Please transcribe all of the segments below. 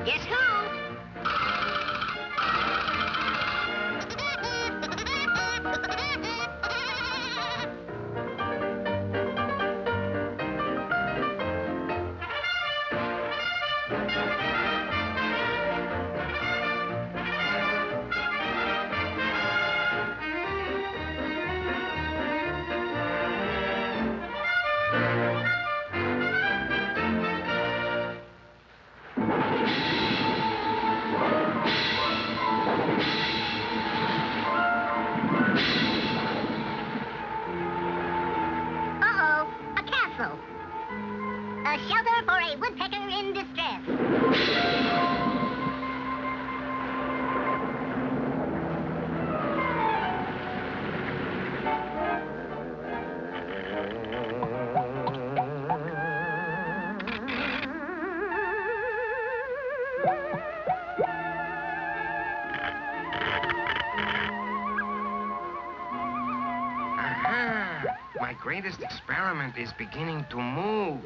Guess who? Uh-oh, a castle. A shelter for a woodpecker in distress. Aha! My greatest experiment is beginning to move.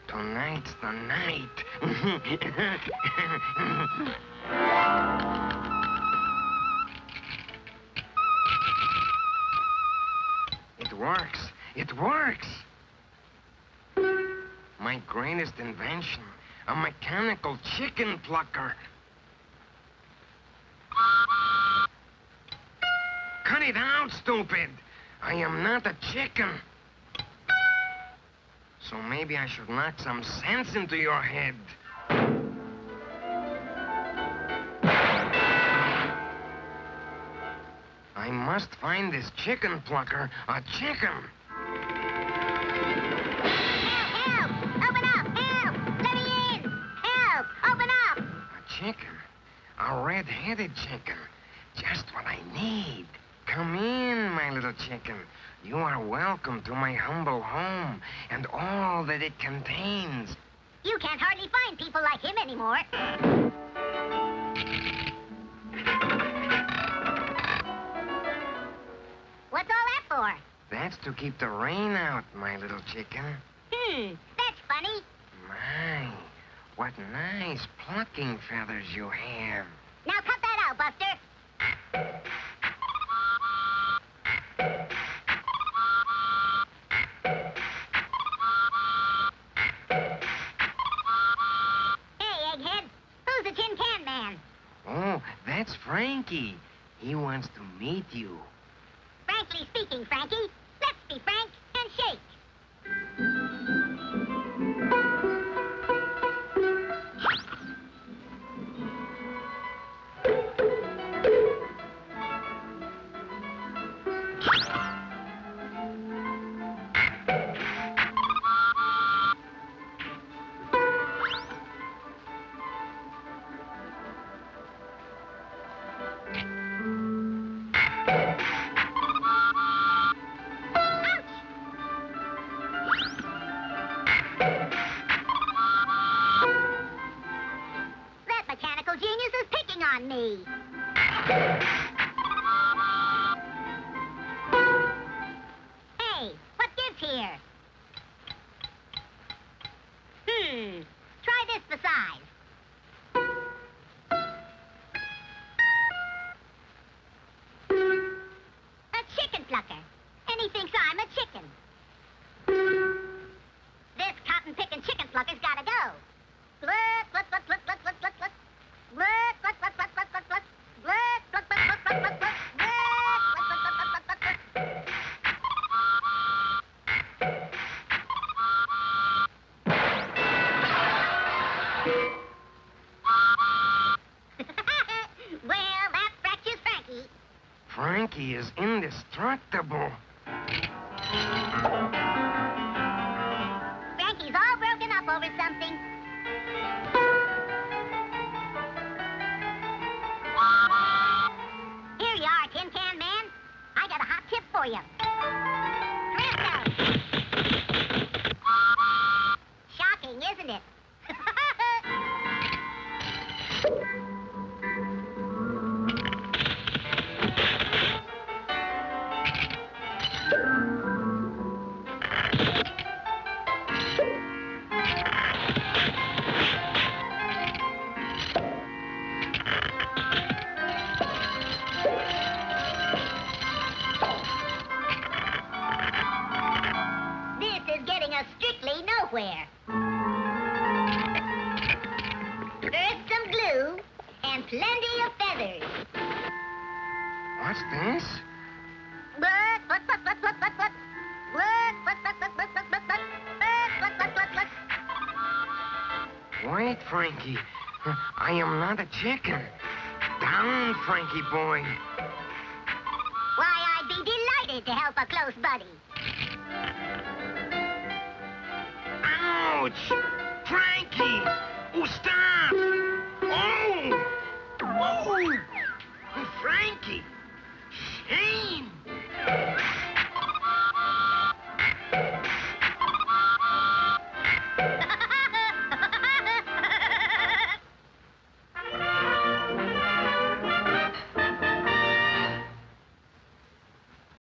Tonight's the night. It works. It works. My greatest invention, a mechanical chicken plucker. Cut it out, stupid. I am not a chicken. So maybe I should knock some sense into your head. I must find this chicken plucker a chicken. Help! Open up! Help! Let me in! Help! Open up! A chicken? A red-headed chicken. Just what I need. Come in, my little chicken. You are welcome to my humble home and all that it contains. You can't hardly find people like him anymore. What's all that for? That's to keep the rain out, my little chicken. That's funny. My, what nice plucking feathers you have. Now cut that out, Buster. Hey, Egghead. Who's the Tin Can Man? Oh, that's Frankie. He wants to meet you. Frankly speaking, Frankie, let's be frank and shake. That mechanical genius is picking on me. Hey, what gives here? Try this besides. A chicken plucker. And he thinks I'm a chicken. This cotton-picking chicken plucker's gotta go. Bluck, bluck, bluck, bluck, bluck, bluck, bluck, bluck. Bluck, bluck, bluck, bluck, bluck, bluck, bluck. Bluck, bluck, bluck, bluck, bluck, bluck, bluck. Bluck, bluck, bluck, bluck, bluck, bluck, bluck. Well, that fractures Frankie. Frankie is indestructible. Frankie's all broken up over something. Here you are, Tin Can Man. I got a hot tip for you. Presto! Shocking, isn't it? nowhere. First some glue and plenty of feathers. What's this? Look, look, look, look, look, look, look. Look, look, look, look, look, look, look, look. Look, look, look, look, look. Wait, Frankie. I am not a chicken. Down, Frankie boy. Why, I'd be delighted to help a close buddy. Ouch!